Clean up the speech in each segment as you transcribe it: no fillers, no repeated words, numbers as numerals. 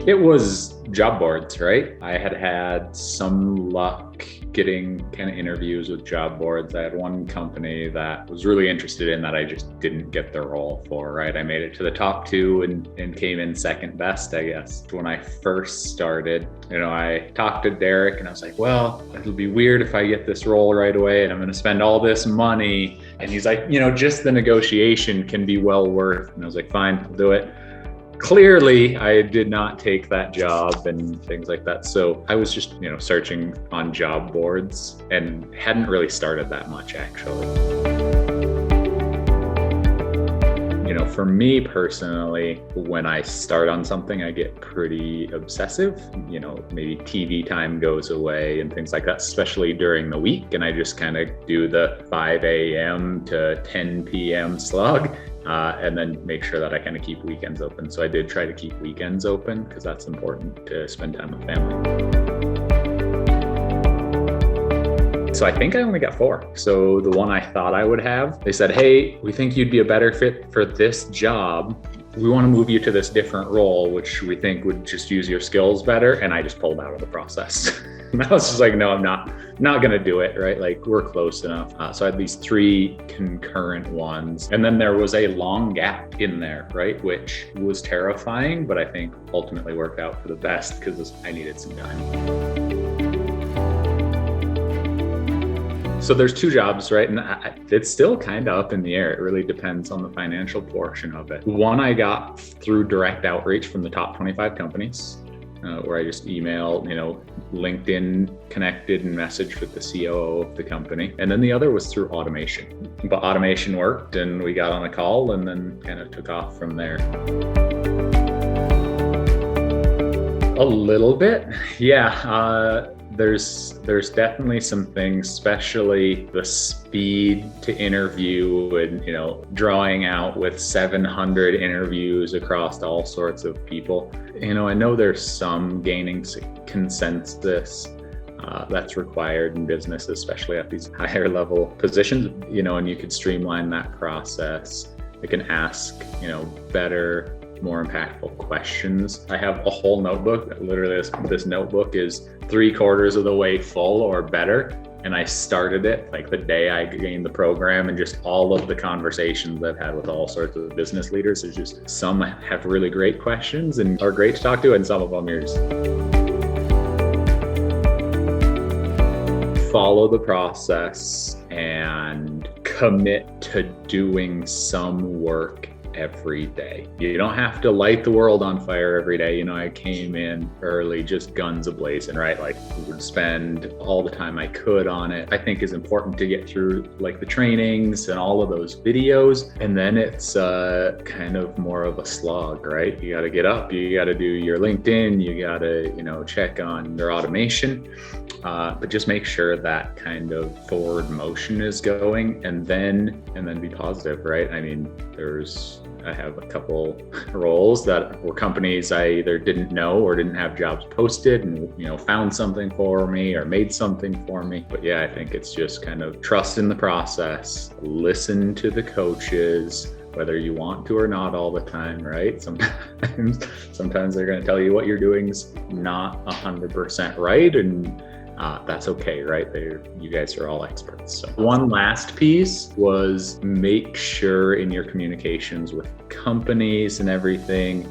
It was job boards, right? I had had some luck getting kind of interviews with job boards. I had one company that was really interested in that I just didn't get the role for, right? I made it to the top two and came in second best, I guess. When I first started, I talked to Derek and I was like, well, it'll be weird if I get this role right away and I'm going to spend all this money. And he's like, just the negotiation can be well worth. And I was like, fine, I'll do it. Clearly, I did not take that job and things like that. So I was just, searching on job boards and hadn't really started that much actually. For me personally, when I start on something, I get pretty obsessive. Maybe TV time goes away and things like that, especially during the week. And I just kind of do the 5 a.m. to 10 p.m. slog. And then make sure that I kind of keep weekends open. So I did try to keep weekends open because that's important to spend time with family. So I think I only got 4. So the one I thought I would have, they said, hey, we think you'd be a better fit for this job. We want to move you to this different role, which we think would just use your skills better. And I just pulled out of the process. And I was just like, no, I'm not going to do it, right? Like we're close enough. So I had these 3 concurrent ones. And then there was a long gap in there, right? Which was terrifying, but I think ultimately worked out for the best because I needed some time. So there's 2 jobs, right? And it's still kind of up in the air. It really depends on the financial portion of it. One I got through direct outreach from the top 25 companies, where I just emailed, LinkedIn connected and messaged with the COO of the company. And then the other was through automation. But automation worked and we got on a call and then kind of took off from there. A little bit, yeah. There's definitely some things, especially the speed to interview and, drawing out with 700 interviews across all sorts of people. I know there's some gaining consensus that's required in business, especially at these higher level positions, and you could streamline that process. You can ask, better, more impactful questions. I have a whole notebook. Literally, this notebook is 3/4 of the way full or better. And I started it like the day I gained the program, and just all of the conversations I've had with all sorts of business leaders is just some have really great questions and are great to talk to, and some of them are just follow the process and commit to doing some work every day. You don't have to light the world on fire every day. I came in early, just guns a-blazing, right? Like would spend all the time I could on it. I think is important to get through like the trainings and all of those videos. And then it's kind of more of a slog, right? You got to get up, you got to do your LinkedIn, you got to, check on your automation. But just make sure that kind of forward motion is going and then be positive, right? I mean, I have a couple roles that were companies I either didn't know or didn't have jobs posted and, found something for me or made something for me. But yeah, I think it's just kind of trust in the process, listen to the coaches, whether you want to or not all the time, right? Sometimes they're going to tell you what you're doing is not 100% right. And that's okay, right? You guys are all experts. So one last piece was make sure in your communications with companies and everything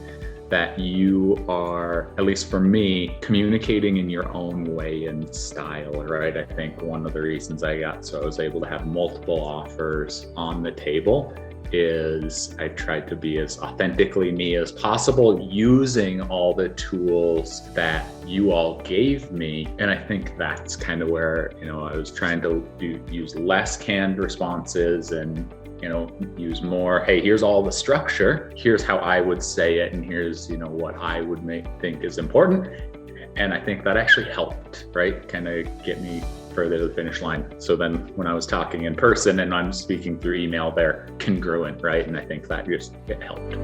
that you are, at least for me, communicating in your own way and style, right? I think one of the reasons I was able to have multiple offers on the table is I tried to be as authentically me as possible using all the tools that you all gave me. And I think that's kind of where, I was trying to use less canned responses and, use more, hey, here's all the structure, here's how I would say it, and here's, what I would think is important. And I think that actually helped, right? Kind of get me further to the finish line. So then when I was talking in person and I'm speaking through email, they're congruent, right? And I think that it helped.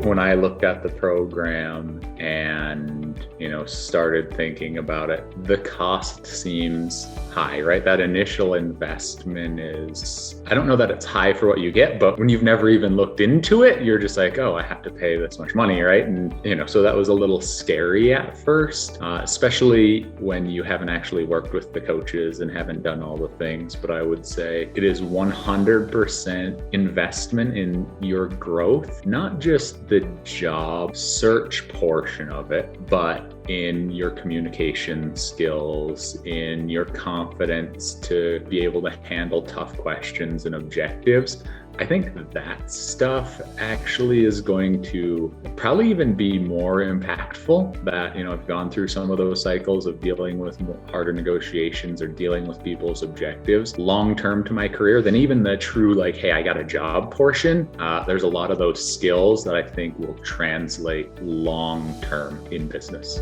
When I looked at the program and and, started thinking about it, the cost seems high, right? That initial investment is, I don't know that it's high for what you get, but when you've never even looked into it, you're just like, oh, I have to pay this much money, right? And, so that was a little scary at first, especially when you haven't actually worked with the coaches and haven't done all the things. But I would say it is 100% investment in your growth, not just the job search portion of it, but in your communication skills, in your confidence to be able to handle tough questions and objectives. I think that stuff actually is going to probably even be more impactful. That, I've gone through some of those cycles of dealing with harder negotiations or dealing with people's objectives long-term to my career than even the true, like, hey, I got a job portion. There's a lot of those skills that I think will translate long-term in business.